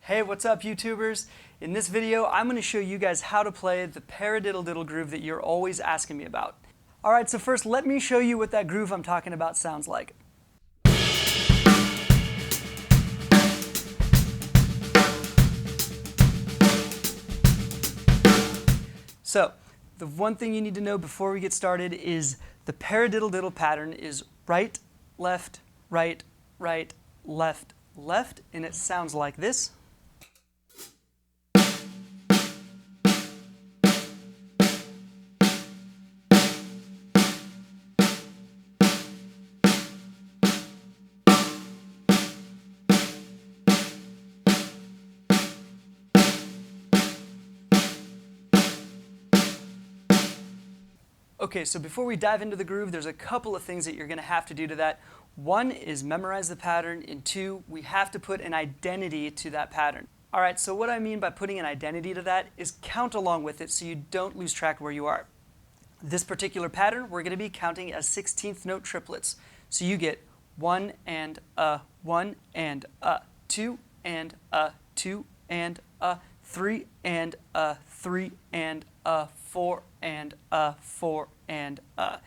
Hey, what's up YouTubers? In this video, I'm going to show you guys how to play the Paradiddle Diddle groove that you're always asking me about. Alright, so first let me show you what that groove I'm talking about sounds like. So, the one thing you need to know before we get started is the Paradiddle Diddle pattern is right, left, right, right, left, left, and it sounds like this. Okay, so before we dive into the groove, there's a couple of things that you're going to have to do to that. One is memorize the pattern, and two, we have to put an identity to that pattern. Alright, so what I mean by putting an identity to that is count along with it so you don't lose track where you are. This particular pattern, we're going to be counting as 16th note triplets. So you get 1 and a, 1 and a, 2 and a, 2 and a, 3 and a, 3 and a, 4 and a, 4 and a.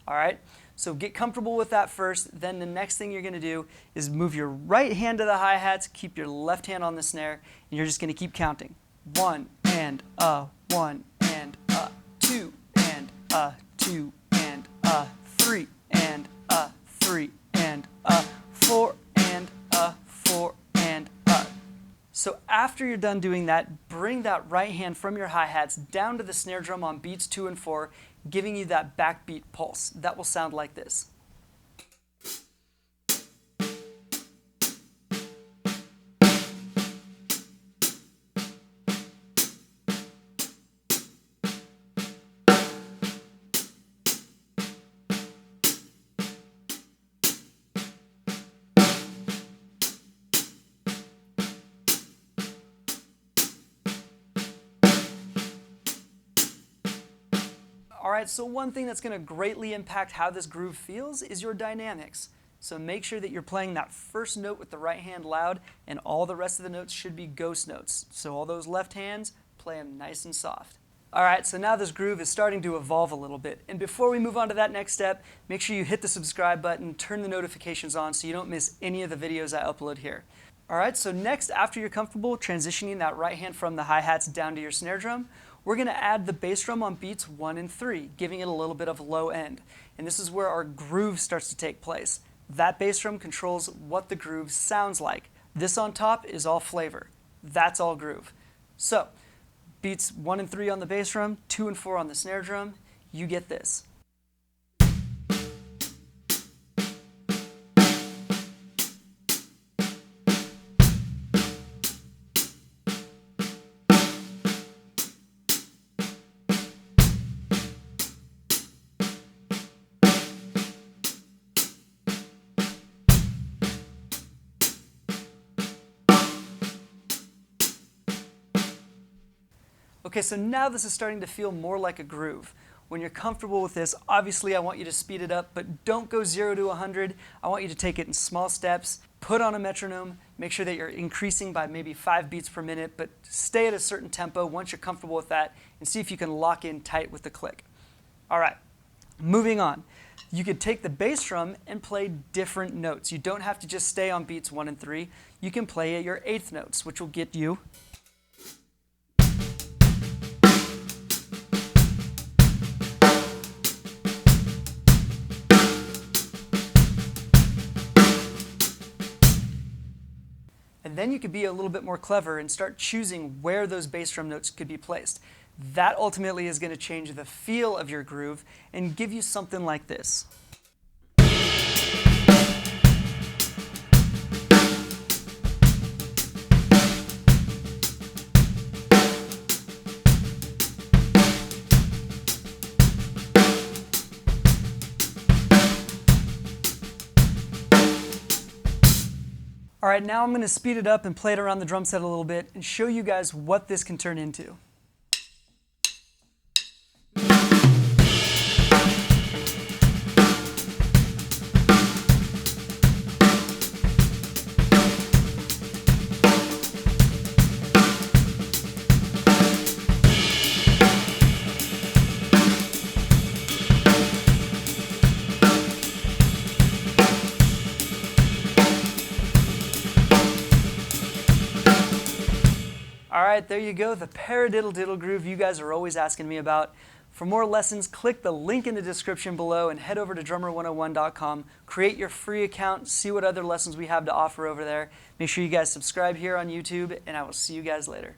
Alright, so get comfortable with that first. Then the next thing you're going to do is move your right hand to the hi-hats, keep your left hand on the snare, and you're just going to keep counting. 1 and a, 1 and a, 2 and a, 2 and a, 3 and a, 3 and a, 4 and a, 4 and a. So after you're done doing that, bring that right hand from your hi-hats down to the snare drum on beats 2 and 4, giving you that backbeat pulse. That will sound like this. Alright, so one thing that's going to greatly impact how this groove feels is your dynamics. So make sure that you're playing that first note with the right hand loud, and all the rest of the notes should be ghost notes. So all those left hands, play them nice and soft. Alright, so now this groove is starting to evolve a little bit. And before we move on to that next step, make sure you hit the subscribe button, turn the notifications on so you don't miss any of the videos I upload here. Alright, so next, after you're comfortable transitioning that right hand from the hi-hats down to your snare drum, we're going to add the bass drum on beats 1 and 3, giving it a little bit of low end. And this is where our groove starts to take place. That bass drum controls what the groove sounds like. This on top is all flavor. That's all groove. So, beats 1 and 3 on the bass drum, 2 and 4 on the snare drum, you get this. Okay, so now this is starting to feel more like a groove. When you're comfortable with this, obviously I want you to speed it up, but don't go 0 to 100. I want you to take it in small steps, put on a metronome, make sure that you're increasing by maybe 5 beats per minute, but stay at a certain tempo once you're comfortable with that, and see if you can lock in tight with the click. Alright, moving on. You could take the bass drum and play different notes. You don't have to just stay on beats 1 and 3. You can play at your 8th notes, which will get you and then you could be a little bit more clever and start choosing where those bass drum notes could be placed. That ultimately is going to change the feel of your groove and give you something like this. Alright, now I'm going to speed it up and play it around the drum set a little bit and show you guys what this can turn into. All right, there you go, the Paradiddle Diddle groove you guys are always asking me about. For more lessons, click the link in the description below and head over to drummer101.com. Create your free account, see what other lessons we have to offer over there. Make sure you guys subscribe here on YouTube, and I will see you guys later.